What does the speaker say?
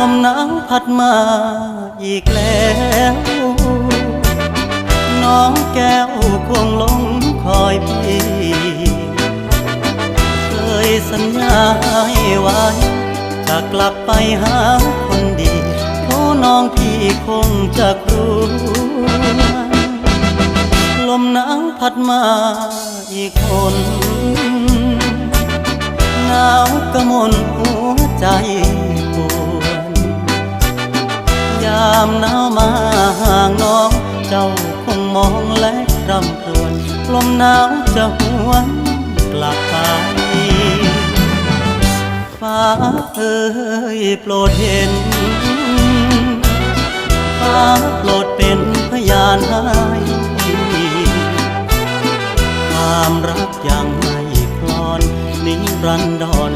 มหนาวพัดมาอีกแล้วน้องแก้วคงหลงคอยพี่เคยสัญญาให้ไว้จะกลับไปหาคนดีโอ้น้องพี่คงจะกลัวลมหนาวพัดมาอีกคนหนาวกระมนหัวใจปวดยามหนาวมาห่างน้องเจ้าคงมองและรำครวญลมหนาวจะหวนกลับไปฟ้าเอ่ยโปรดเห็นฟ้าโปรดเป็นพยานให้ความรักยังไม่คลอนนิรันดร